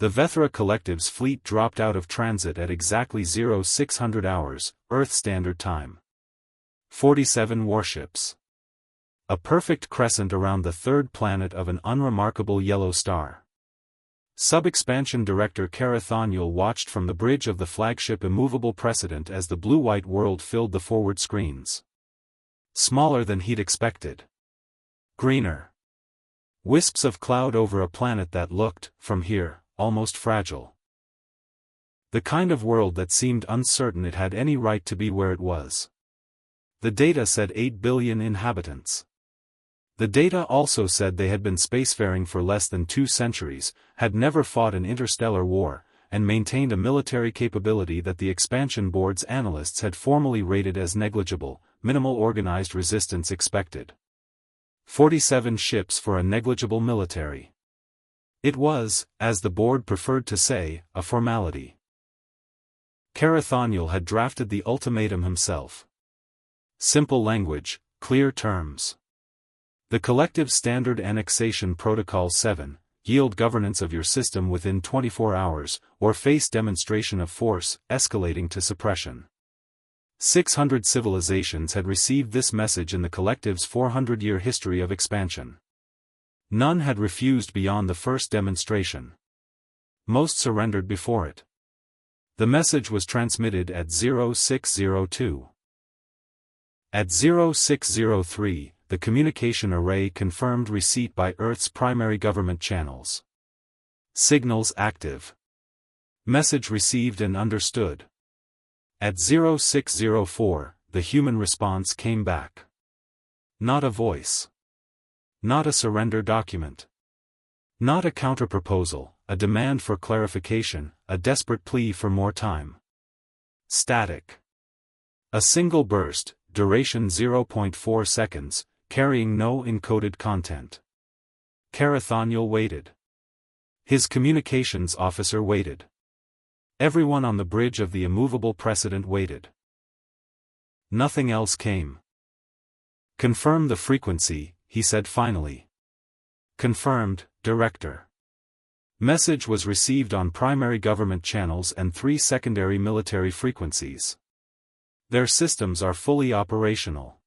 The Vethra Collective's fleet dropped out of transit at exactly 0600 hours, Earth Standard Time. 47 warships. A perfect crescent around the third planet of an unremarkable yellow star. Sub-Expansion Director Carathoniel watched from the bridge of the flagship Immovable Precedent as the blue-white world filled the forward screens. Smaller than he'd expected. Greener. Wisps of cloud over a planet that looked, from here, almost fragile. The kind of world that seemed uncertain it had any right to be where it was. The data said 8 billion inhabitants. The data also said they had been spacefaring for less than 2 centuries, had never fought an interstellar war, and maintained a military capability that the expansion board's analysts had formally rated as negligible, minimal organized resistance expected. 47 ships for a negligible military. It was, as the board preferred to say, a formality. Carathoniel had drafted the ultimatum himself. Simple language, clear terms. The Collective Standard Annexation Protocol 7, yield governance of your system within 24 hours, or face demonstration of force, escalating to suppression. 600 civilizations had received this message in the Collective's 400-year history of expansion. None had refused beyond the first demonstration. Most surrendered before it. The message was transmitted at 0602. At 0603, the communication array confirmed receipt by Earth's primary government channels. Signals active. Message received and understood. At 0604, the human response came back. Not a voice. Not a surrender document. Not a counterproposal, a demand for clarification, a desperate plea for more time. Static. A single burst, duration 0.4 seconds, carrying no encoded content. Carathoniel waited. His communications officer waited. Everyone on the bridge of the Immovable Precedent waited. Nothing else came. Confirm the frequency, he said finally. Confirmed, Director. Message was received on primary government channels and 3 secondary military frequencies. Their systems are fully operational.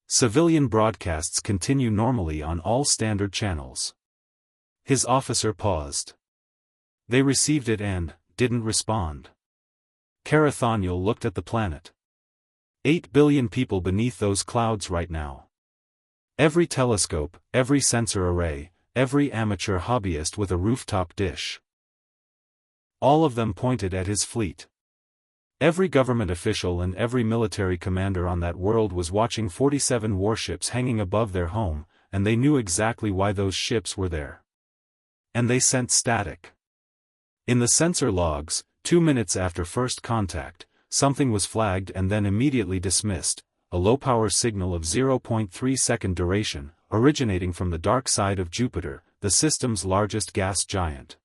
Civilian broadcasts continue normally on all standard channels. His officer paused. They received it and didn't respond. Carathoniel looked at the planet. 8 billion people beneath those clouds right now. Every telescope, every sensor array, every amateur hobbyist with a rooftop dish. All of them pointed at his fleet. Every government official and every military commander on that world was watching 47 warships hanging above their home, and they knew exactly why those ships were there. And they sent static. In the sensor logs, 2 minutes after first contact, something was flagged and then immediately dismissed, a low-power signal of 0.3-second duration, originating from the dark side of Jupiter, the system's largest gas giant.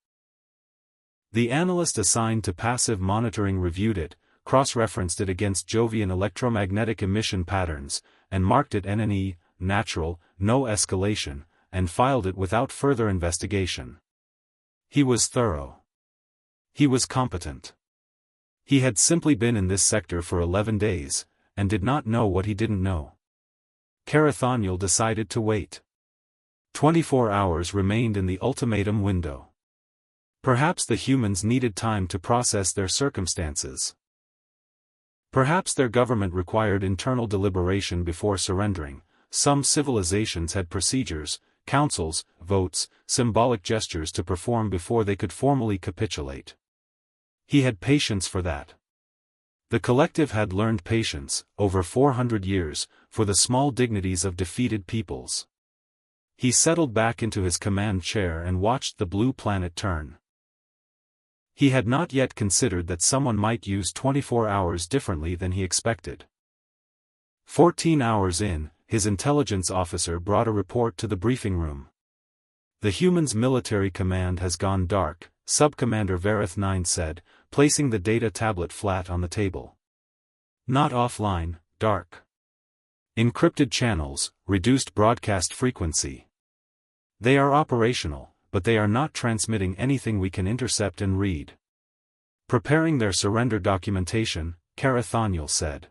The analyst assigned to passive monitoring reviewed it, cross-referenced it against Jovian electromagnetic emission patterns, and marked it NNE, natural, no escalation, and filed it without further investigation. He was thorough. He was competent. He had simply been in this sector for 11 days, and did not know what he didn't know. Carathoniel decided to wait. 24 hours remained in the ultimatum window. Perhaps the humans needed time to process their circumstances. Perhaps their government required internal deliberation before surrendering. Some civilizations had procedures, councils, votes, symbolic gestures to perform before they could formally capitulate. He had patience for that. The collective had learned patience, over 400 years, for the small dignities of defeated peoples. He settled back into his command chair and watched the blue planet turn. He had not yet considered that someone might use 24 hours differently than he expected. 14 hours in, his intelligence officer brought a report to the briefing room. The human's military command has gone dark, Subcommander Verith 9 said, placing the data tablet flat on the table. Not offline, dark. Encrypted channels, reduced broadcast frequency. They are operational, but they are not transmitting anything we can intercept and read. Preparing their surrender documentation, Carathoniel said.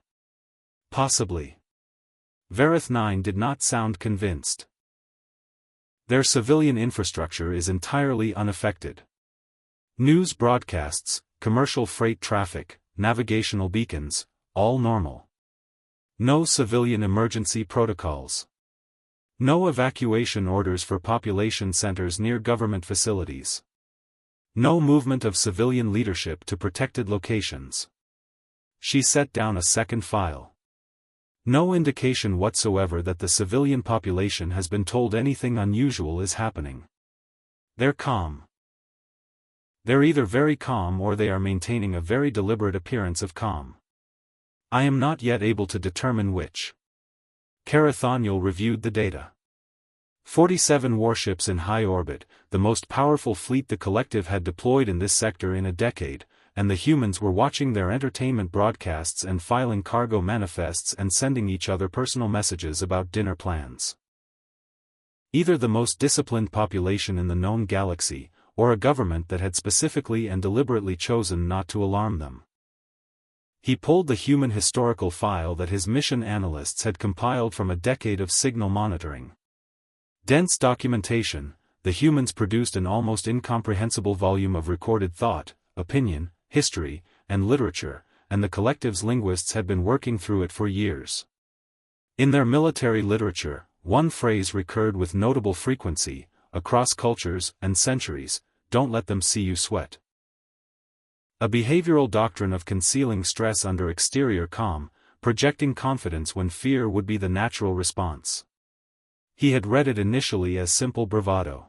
Possibly. Verith 9 did not sound convinced. Their civilian infrastructure is entirely unaffected. News broadcasts, commercial freight traffic, navigational beacons, all normal. No civilian emergency protocols. No evacuation orders for population centers near government facilities. No movement of civilian leadership to protected locations. She set down a second file. No indication whatsoever that the civilian population has been told anything unusual is happening. They're calm. They're either very calm or they are maintaining a very deliberate appearance of calm. I am not yet able to determine which. Carathoniel reviewed the data. 47 warships in high orbit, the most powerful fleet the collective had deployed in this sector in a decade, and the humans were watching their entertainment broadcasts and filing cargo manifests and sending each other personal messages about dinner plans. Either the most disciplined population in the known galaxy, or a government that had specifically and deliberately chosen not to alarm them. He pulled the human historical file that his mission analysts had compiled from a decade of signal monitoring. Dense documentation, the humans produced an almost incomprehensible volume of recorded thought, opinion, history, and literature, and the collective's linguists had been working through it for years. In their military literature, one phrase recurred with notable frequency, across cultures and centuries: don't let them see you sweat. A behavioral doctrine of concealing stress under exterior calm, projecting confidence when fear would be the natural response. He had read it initially as simple bravado.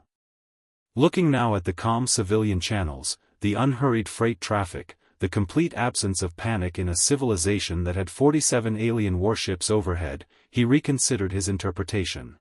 Looking now at the calm civilian channels, the unhurried freight traffic, the complete absence of panic in a civilization that had 47 alien warships overhead, he reconsidered his interpretation.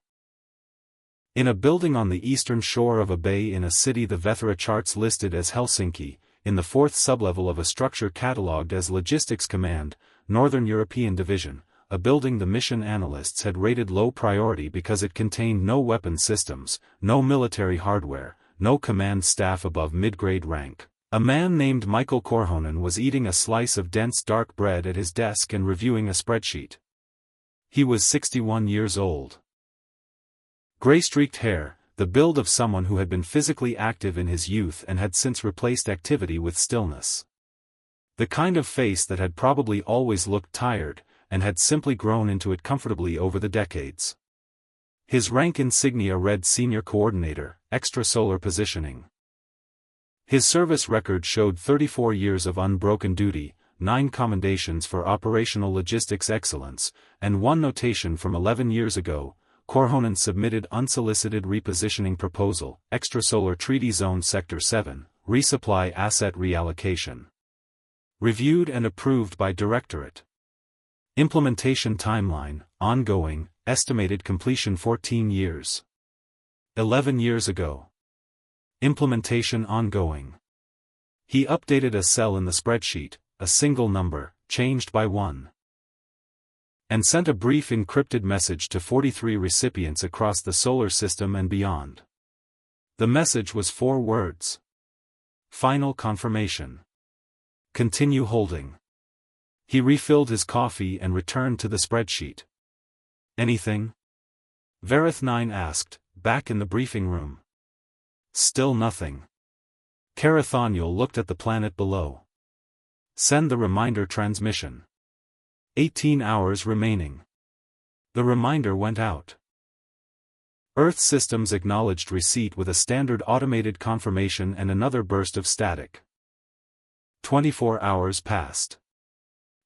In a building on the eastern shore of a bay in a city the Vethra charts listed as Helsinki, in the fourth sublevel of a structure catalogued as Logistics Command, Northern European Division, a building the mission analysts had rated low priority because it contained no weapon systems, no military hardware, no command staff above mid-grade rank. A man named Michael Korhonen was eating a slice of dense dark bread at his desk and reviewing a spreadsheet. He was 61 years old. Gray-streaked hair, the build of someone who had been physically active in his youth and had since replaced activity with stillness. The kind of face that had probably always looked tired, and had simply grown into it comfortably over the decades. His rank insignia read Senior Coordinator, Extrasolar Positioning. His service record showed 34 years of unbroken duty, 9 commendations for operational logistics excellence, and 1 notation from 11 years ago. Korhonen submitted unsolicited repositioning proposal, Extrasolar Treaty Zone Sector 7, Resupply Asset Reallocation. Reviewed and approved by Directorate. Implementation timeline, ongoing, estimated completion 14 years. 11 years ago. Implementation ongoing. He updated a cell in the spreadsheet, a single number, changed by 1. And sent a brief encrypted message to 43 recipients across the solar system and beyond. The message was 4 words. Final confirmation. Continue holding. He refilled his coffee and returned to the spreadsheet. Anything? Verith 9 asked, back in the briefing room. Still nothing. Carathoniel looked at the planet below. Send the reminder transmission. 18 hours remaining. The reminder went out. Earth systems acknowledged receipt with a standard automated confirmation and another burst of static. 24 hours passed.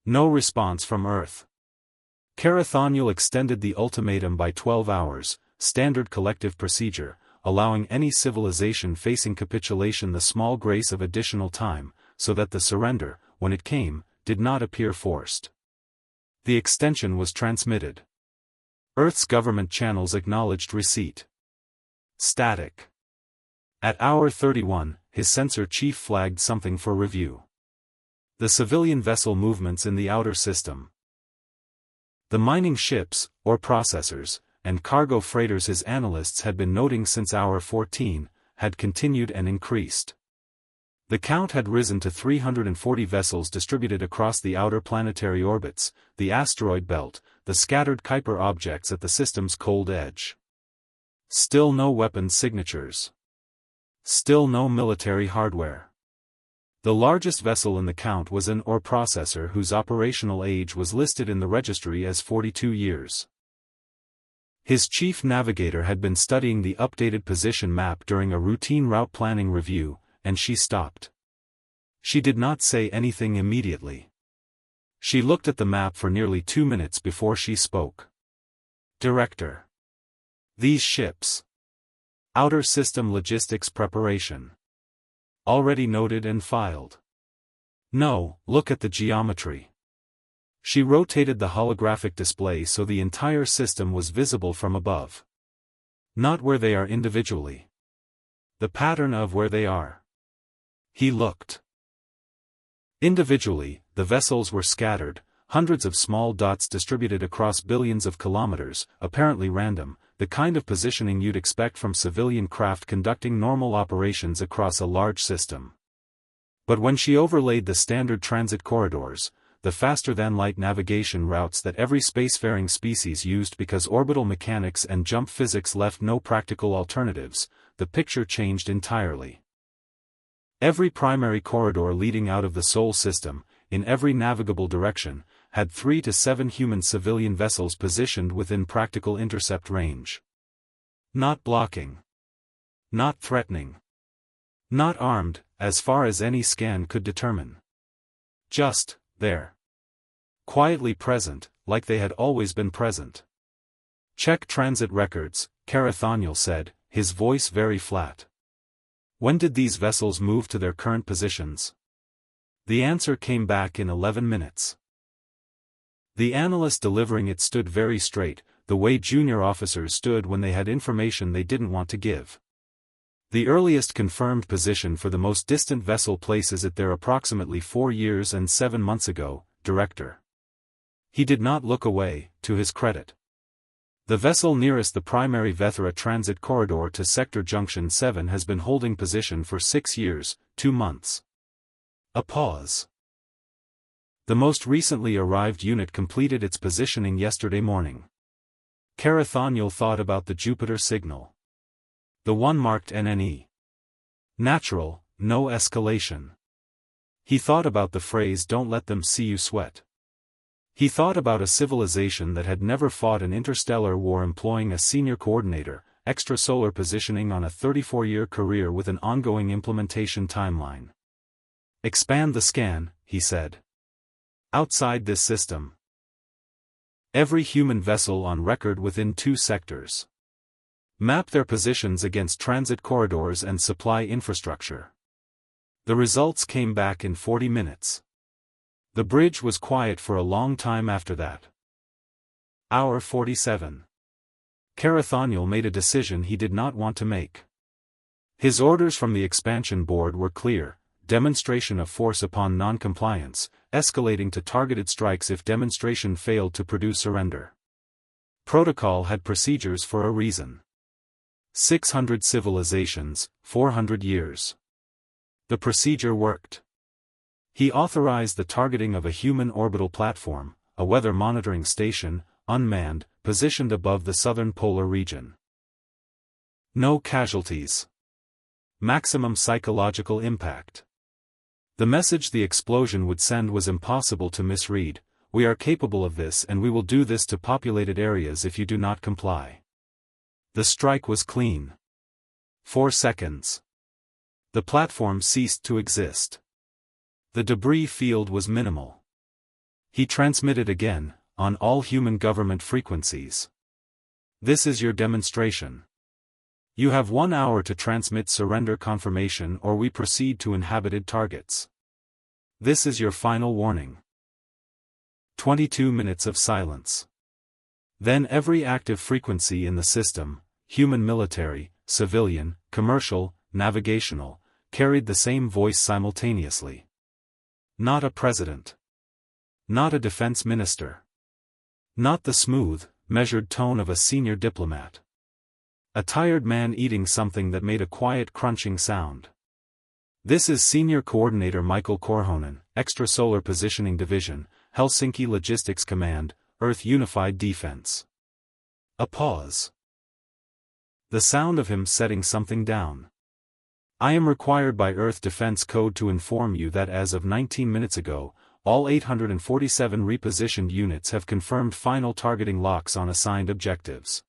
No response from Earth. Carathoniel extended the ultimatum by 12 hours, standard collective procedure, allowing any civilization facing capitulation the small grace of additional time, so that the surrender, when it came, did not appear forced. The extension was transmitted. Earth's government channels acknowledged receipt. Static. At hour 31, his sensor chief flagged something for review. The civilian vessel movements in the outer system. The mining ships, or processors, and cargo freighters his analysts had been noting since hour 14, had continued and increased. The count had risen to 340 vessels distributed across the outer planetary orbits, the asteroid belt, the scattered Kuiper objects at the system's cold edge. Still no weapons signatures. Still no military hardware. The largest vessel in the count was an ore processor whose operational age was listed in the registry as 42 years. His chief navigator had been studying the updated position map during a routine route planning review, and she stopped. She did not say anything immediately. She looked at the map for nearly 2 minutes before she spoke. Director. These ships. Outer System Logistics Preparation. Already noted and filed. No, look at the geometry. She rotated the holographic display so the entire system was visible from above. Not where they are individually. The pattern of where they are. He looked. Individually, the vessels were scattered, hundreds of small dots distributed across billions of kilometers, apparently random, the kind of positioning you'd expect from civilian craft conducting normal operations across a large system. But when she overlaid the standard transit corridors, the faster-than-light navigation routes that every spacefaring species used because orbital mechanics and jump physics left no practical alternatives, the picture changed entirely. Every primary corridor leading out of the Sol system, in every navigable direction, had 3 to 7 human civilian vessels positioned within practical intercept range. Not blocking. Not threatening. Not armed, as far as any scan could determine. Just there. Quietly present, like they had always been present. Check transit records, Carathoniel said, his voice very flat. When did these vessels move to their current positions? The answer came back in 11 minutes. The analyst delivering it stood very straight, the way junior officers stood when they had information they didn't want to give. The earliest confirmed position for the most distant vessel places it there approximately 4 years and 7 months ago, Director. He did not look away, to his credit. The vessel nearest the primary Vethra transit corridor to Sector Junction 7 has been holding position for 6 years, 2 months. A pause. The most recently arrived unit completed its positioning yesterday morning. Carathoniel thought about the Jupiter signal. The one marked NNE. Natural, no escalation. He thought about the phrase "don't let them see you sweat." He thought about a civilization that had never fought an interstellar war employing a senior coordinator, extrasolar positioning on a 34-year career with an ongoing implementation timeline. Expand the scan, he said. Outside this system. Every human vessel on record within 2 sectors. Map their positions against transit corridors and supply infrastructure. The results came back in 40 minutes. The bridge was quiet for a long time after that. Hour 47. Carathoniel made a decision he did not want to make. His orders from the expansion board were clear: demonstration of force upon non-compliance, escalating to targeted strikes if demonstration failed to produce surrender. Protocol had procedures for a reason. 600 civilizations, 400 years. The procedure worked. He authorized the targeting of a human orbital platform, a weather monitoring station, unmanned, positioned above the southern polar region. No casualties. Maximum psychological impact. The message the explosion would send was impossible to misread: we are capable of this and we will do this to populated areas if you do not comply. The strike was clean. 4 seconds. The platform ceased to exist. The debris field was minimal. He transmitted again, on all human government frequencies. This is your demonstration. You have 1 hour to transmit surrender confirmation or we proceed to inhabited targets. This is your final warning. 22 minutes of silence. Then every active frequency in the system, human military, civilian, commercial, navigational, carried the same voice simultaneously. Not a president. Not a defense minister. Not the smooth, measured tone of a senior diplomat. A tired man eating something that made a quiet crunching sound. This is Senior Coordinator Michael Korhonen, Extrasolar Positioning Division, Helsinki Logistics Command, Earth Unified Defense. A pause. The sound of him setting something down. I am required by Earth Defense Code to inform you that as of 19 minutes ago, all 847 repositioned units have confirmed final targeting locks on assigned objectives.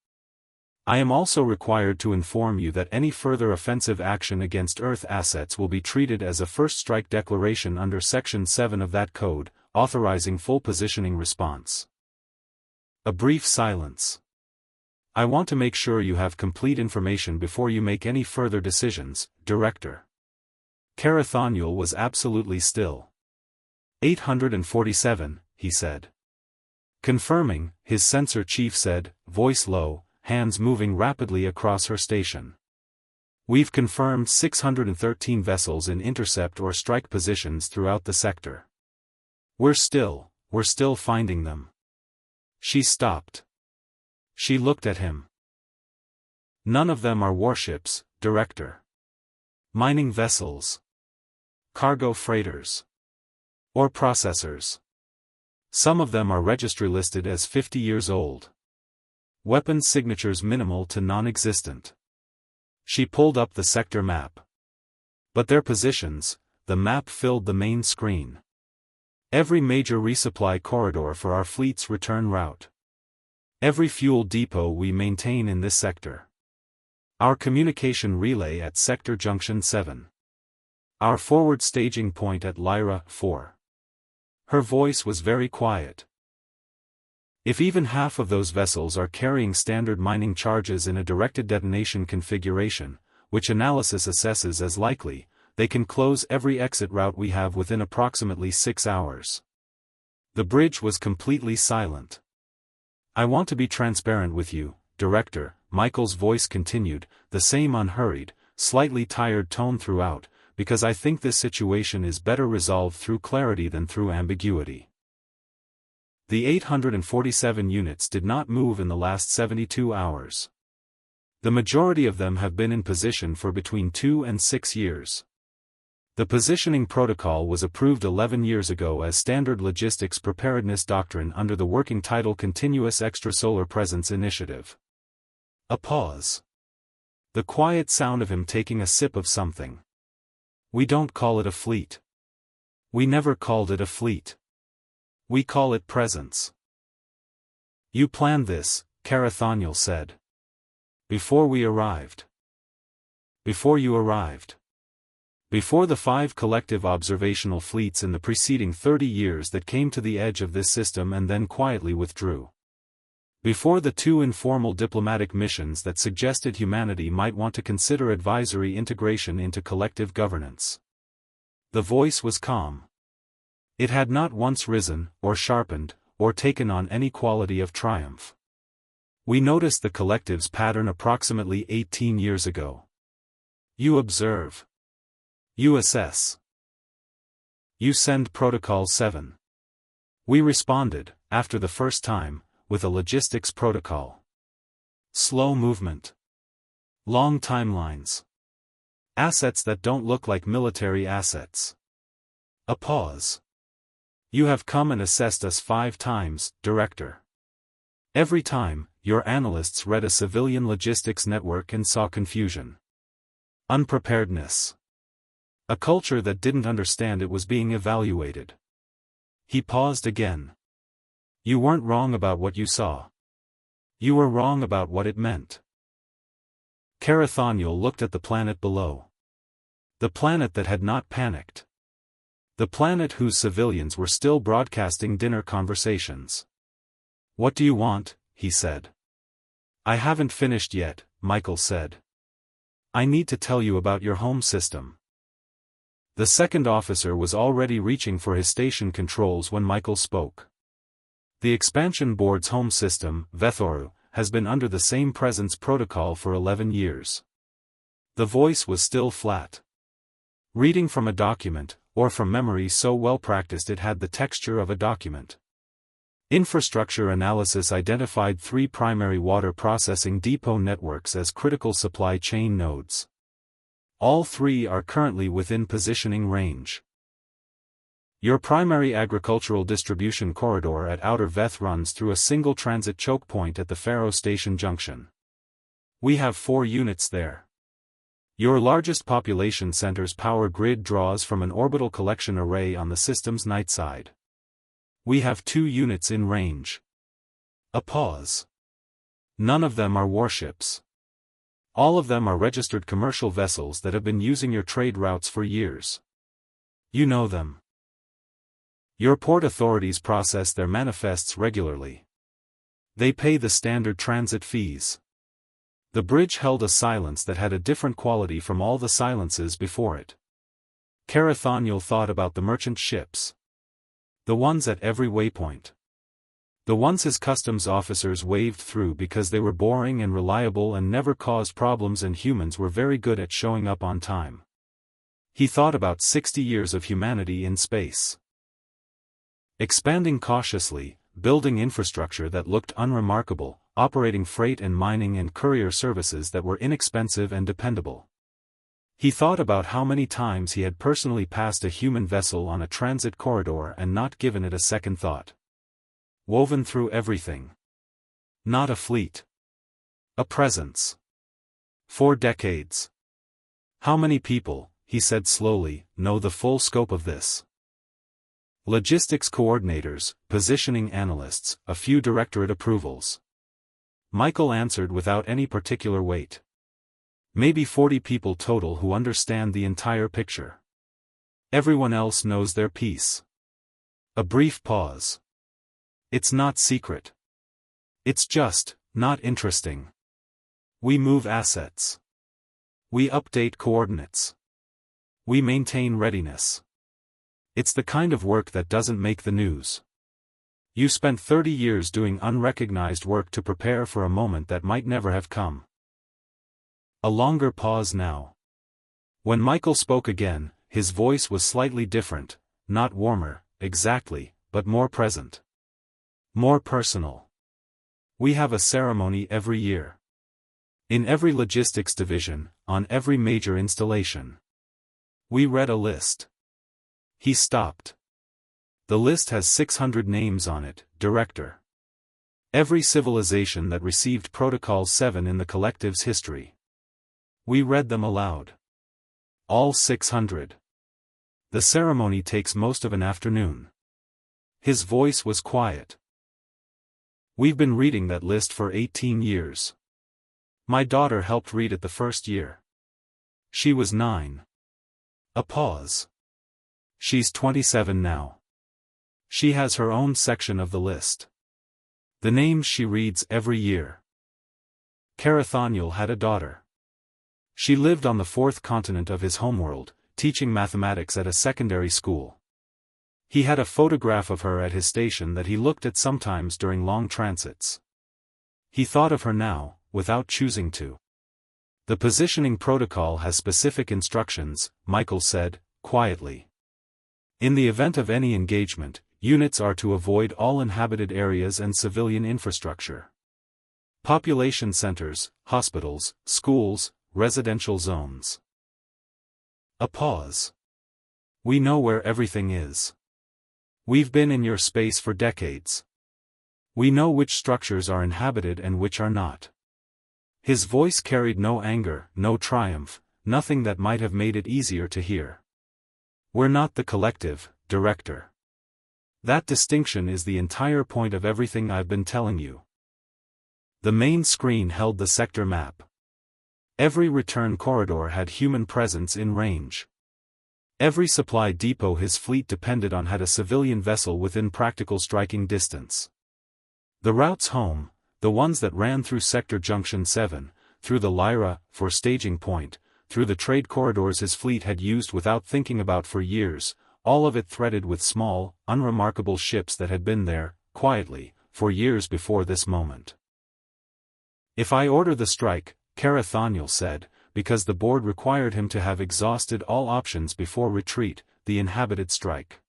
I am also required to inform you that any further offensive action against Earth assets will be treated as a first strike declaration under Section 7 of that code, authorizing full positioning response. A brief silence. I want to make sure you have complete information before you make any further decisions, Director. Karathaniel was absolutely still. 847, he said. Confirming, his sensor chief said, voice low, hands moving rapidly across her station. We've confirmed 613 vessels in intercept or strike positions throughout the sector. We're still finding them. She stopped. She looked at him. None of them are warships, Director. Mining vessels. Cargo freighters. Or processors. Some of them are registry listed as 50 years old. Weapons signatures minimal to non-existent. She pulled up the sector map. But their positions, the map filled the main screen. Every major resupply corridor for our fleet's return route. Every fuel depot we maintain in this sector. Our communication relay at Sector Junction 7. Our forward staging point at Lyra 4. Her voice was very quiet. If even half of those vessels are carrying standard mining charges in a directed detonation configuration, which analysis assesses as likely, they can close every exit route we have within approximately 6 hours. The bridge was completely silent. I want to be transparent with you, Director, Michael's voice continued, the same unhurried, slightly tired tone throughout, because I think this situation is better resolved through clarity than through ambiguity. The 847 units did not move in the last 72 hours. The majority of them have been in position for between 2 and 6 years. The positioning protocol was approved 11 years ago as Standard Logistics Preparedness Doctrine under the working title Continuous Extrasolar Presence Initiative. A pause. The quiet sound of him taking a sip of something. We don't call it a fleet. We never called it a fleet. We call it presence. You planned this, Karathaniel said. Before we arrived. Before you arrived. Before the 5 collective observational fleets in the preceding 30 years that came to the edge of this system and then quietly withdrew. Before the 2 informal diplomatic missions that suggested humanity might want to consider advisory integration into collective governance. The voice was calm. It had not once risen, or sharpened, or taken on any quality of triumph. We noticed the collective's pattern approximately 18 years ago. You observe. You assess. You send Protocol 7. We responded, after the first time, with a logistics protocol. Slow movement. Long timelines. Assets that don't look like military assets. A pause. You have come and assessed us 5 times, Director. Every time, your analysts read a civilian logistics network and saw confusion. Unpreparedness. A culture that didn't understand it was being evaluated. He paused again. You weren't wrong about what you saw. You were wrong about what it meant. Karathaniel looked at the planet below. The planet that had not panicked. The planet whose civilians were still broadcasting dinner conversations. What do you want? He said. I haven't finished yet, Michael said. I need to tell you about your home system. The second officer was already reaching for his station controls when Michael spoke. The expansion board's home system, Vethoru, has been under the same presence protocol for 11 years. The voice was still flat. Reading from a document, or from memory so well practiced it had the texture of a document. Infrastructure analysis identified 3 primary water processing depot networks as critical supply chain nodes. All 3 are currently within positioning range. Your primary agricultural distribution corridor at Outer Veth runs through a single transit choke point at the Faro Station Junction. We have 4 units there. Your largest population center's power grid draws from an orbital collection array on the system's night side. We have 2 units in range. A pause. None of them are warships. All of them are registered commercial vessels that have been using your trade routes for years. You know them. Your port authorities process their manifests regularly. They pay the standard transit fees. The bridge held a silence that had a different quality from all the silences before it. Carathoniel thought about the merchant ships. The ones at every waypoint. The ones his customs officers waved through because they were boring and reliable and never caused problems, and humans were very good at showing up on time. He thought about 60 years of humanity in space. Expanding cautiously, building infrastructure that looked unremarkable, operating freight and mining and courier services that were inexpensive and dependable. He thought about how many times he had personally passed a human vessel on a transit corridor and not given it a second thought. Woven through everything. Not a fleet. A presence. 4 decades. How many people, he said slowly, know the full scope of this? Logistics coordinators, positioning analysts, a few directorate approvals. Michael answered without any particular weight. Maybe 40 people total who understand the entire picture. Everyone else knows their piece. A brief pause. It's not secret. It's just, not interesting. We move assets. We update coordinates. We maintain readiness. It's the kind of work that doesn't make the news. You spent 30 years doing unrecognized work to prepare for a moment that might never have come. A longer pause now. When Michael spoke again, his voice was slightly different, not warmer, exactly, but more present. More personal. We have a ceremony every year. In every logistics division, on every major installation. We read a list. He stopped. The list has 600 names on it, Director. Every civilization that received Protocol 7 in the collective's history. We read them aloud. All 600. The ceremony takes most of an afternoon. His voice was quiet. We've been reading that list for 18 years. My daughter helped read it the first year. She was 9. A pause. She's 27 now. She has her own section of the list. The names she reads every year. Carathoniel had a daughter. She lived on the 4th continent of his homeworld, teaching mathematics at a secondary school. He had a photograph of her at his station that he looked at sometimes during long transits. He thought of her now, without choosing to. The positioning protocol has specific instructions, Michael said, quietly. In the event of any engagement, units are to avoid all inhabited areas and civilian infrastructure. Population centers, hospitals, schools, residential zones. A pause. We know where everything is. We've been in your space for decades. We know which structures are inhabited and which are not. His voice carried no anger, no triumph, nothing that might have made it easier to hear. We're not the collective, Director. That distinction is the entire point of everything I've been telling you. The main screen held the sector map. Every return corridor had human presence in range. Every supply depot his fleet depended on had a civilian vessel within practical striking distance. The routes home, the ones that ran through Sector Junction 7, through the Lyra, for staging point, through the trade corridors his fleet had used without thinking about for years, all of it threaded with small, unremarkable ships that had been there, quietly, for years before this moment. If I order the strike, Carathoniel said, because the board required him to have exhausted all options before retreat, the inhabited strike.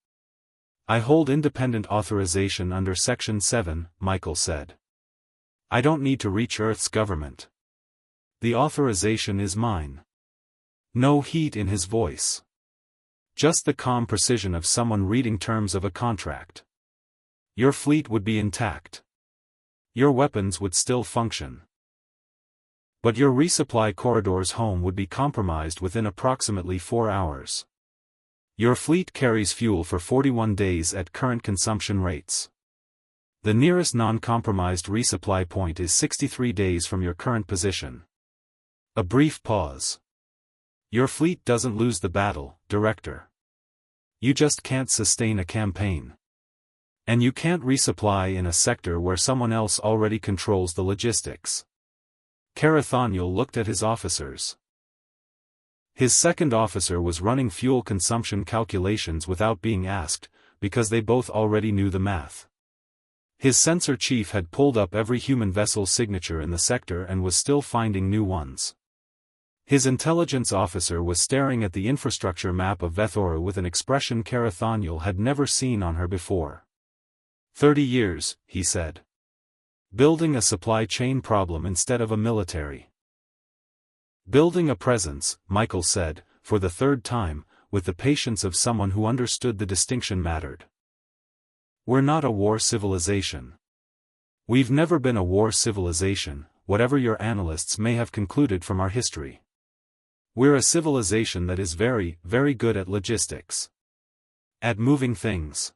I hold independent authorization under Section 7, Michael said. I don't need to reach Earth's government. The authorization is mine. No heat in his voice. Just the calm precision of someone reading terms of a contract. Your fleet would be intact. Your weapons would still function. But your resupply corridors home would be compromised within approximately 4 hours. Your fleet carries fuel for 41 days at current consumption rates. The nearest non-compromised resupply point is 63 days from your current position. A brief pause. Your fleet doesn't lose the battle, Director. You just can't sustain a campaign. And you can't resupply in a sector where someone else already controls the logistics. Carathoniel looked at his officers. His second officer was running fuel consumption calculations without being asked, because they both already knew the math. His sensor chief had pulled up every human vessel signature in the sector and was still finding new ones. His intelligence officer was staring at the infrastructure map of Vethora with an expression Carathoniel had never seen on her before. 30 years, he said. Building a supply chain problem instead of a military. Building a presence, Michael said, for the third time, with the patience of someone who understood the distinction mattered. We're not a war civilization. We've never been a war civilization, whatever your analysts may have concluded from our history. We're a civilization that is very, very good at logistics. At moving things.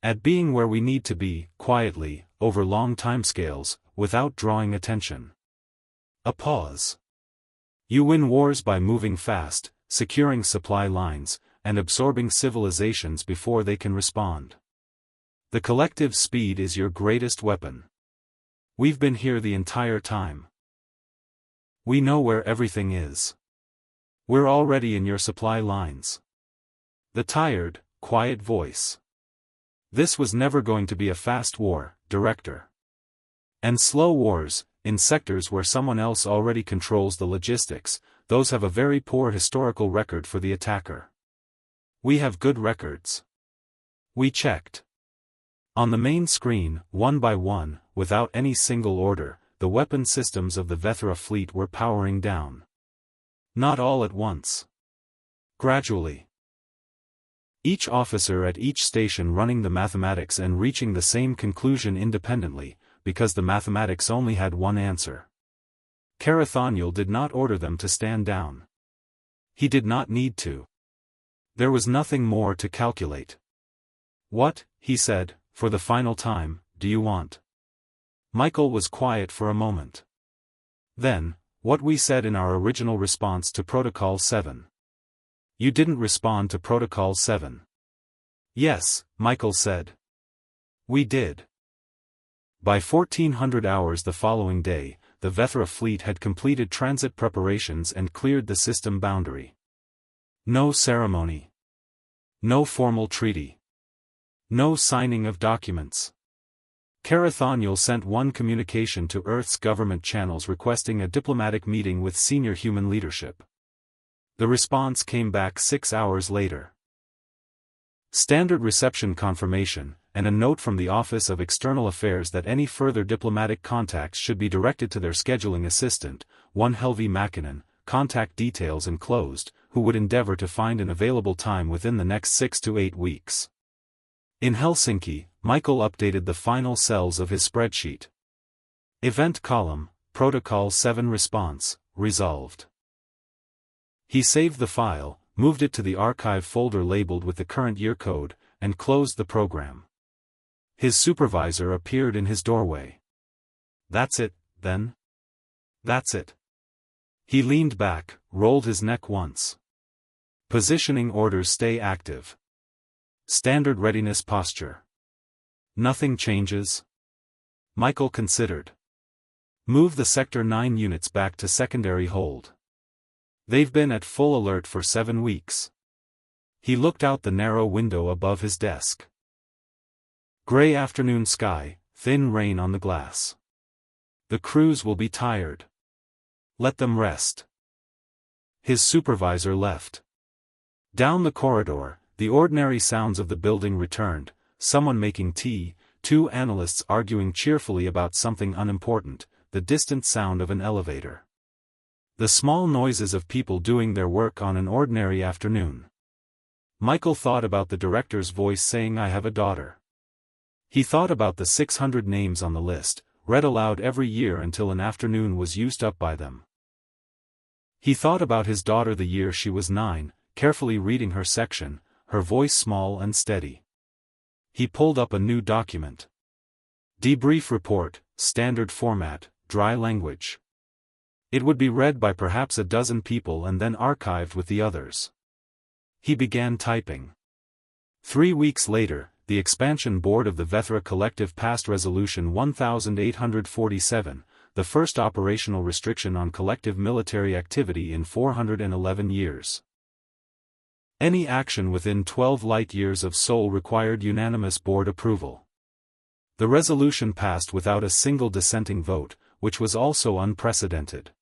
At being where we need to be, quietly, over long timescales, without drawing attention. A pause. You win wars by moving fast, securing supply lines, and absorbing civilizations before they can respond. The collective speed is your greatest weapon. We've been here the entire time. We know where everything is. We're already in your supply lines. The tired, quiet voice. This was never going to be a fast war, Director. And slow wars, in sectors where someone else already controls the logistics, those have a very poor historical record for the attacker. We have good records. We checked. On the main screen, one by one, without any single order, the weapon systems of the Vethora fleet were powering down. Not all at once. Gradually. Each officer at each station running the mathematics and reaching the same conclusion independently, because the mathematics only had one answer. Carathoniel did not order them to stand down. He did not need to. There was nothing more to calculate. What, he said, for the final time, do you want? Michael was quiet for a moment. Then, what we said in our original response to Protocol 7. You didn't respond to Protocol 7. Yes, Michael said. We did. By 1400 hours the following day, the Vethora fleet had completed transit preparations and cleared the system boundary. No ceremony. No formal treaty. No signing of documents. Carathoniel sent one communication to Earth's government channels requesting a diplomatic meeting with senior human leadership. The response came back 6 hours later. Standard reception confirmation, and a note from the Office of External Affairs that any further diplomatic contacts should be directed to their scheduling assistant, one Helvi Makinen, contact details enclosed, who would endeavor to find an available time within the next 6 to 8 weeks. In Helsinki, Michael updated the final cells of his spreadsheet. Event column, Protocol 7 response, resolved. He saved the file, moved it to the archive folder labeled with the current year code, and closed the program. His supervisor appeared in his doorway. That's it, then? That's it. He leaned back, rolled his neck once. Positioning orders stay active. Standard readiness posture. Nothing changes? Michael considered. Move the Sector 9 units back to secondary hold. They've been at full alert for 7 weeks. He looked out the narrow window above his desk. Gray afternoon sky, thin rain on the glass. The crews will be tired. Let them rest. His supervisor left. Down the corridor, The ordinary sounds of the building returned, someone making tea, two analysts arguing cheerfully about something unimportant, the distant sound of an elevator. The small noises of people doing their work on an ordinary afternoon. Michael thought about the director's voice saying "I have a daughter." He thought about the 600 names on the list, read aloud every year until an afternoon was used up by them. He thought about his daughter the year she was 9, carefully reading her section, her voice small and steady. He pulled up a new document. Debrief report, standard format, dry language. It would be read by perhaps a dozen people and then archived with the others. He began typing. 3 weeks later, the expansion board of the Vethra Collective passed Resolution 1847, the first operational restriction on collective military activity in 411 years. Any action within 12 light-years of Sol required unanimous board approval. The resolution passed without a single dissenting vote, which was also unprecedented.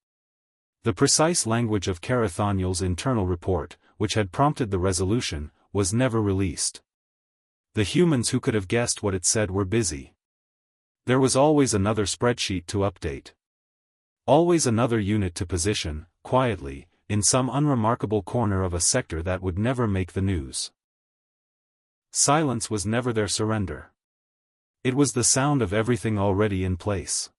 The precise language of Carathoniel's internal report, which had prompted the resolution, was never released. The humans who could have guessed what it said were busy. There was always another spreadsheet to update. Always another unit to position, quietly, in some unremarkable corner of a sector that would never make the news. Silence was never their surrender. It was the sound of everything already in place.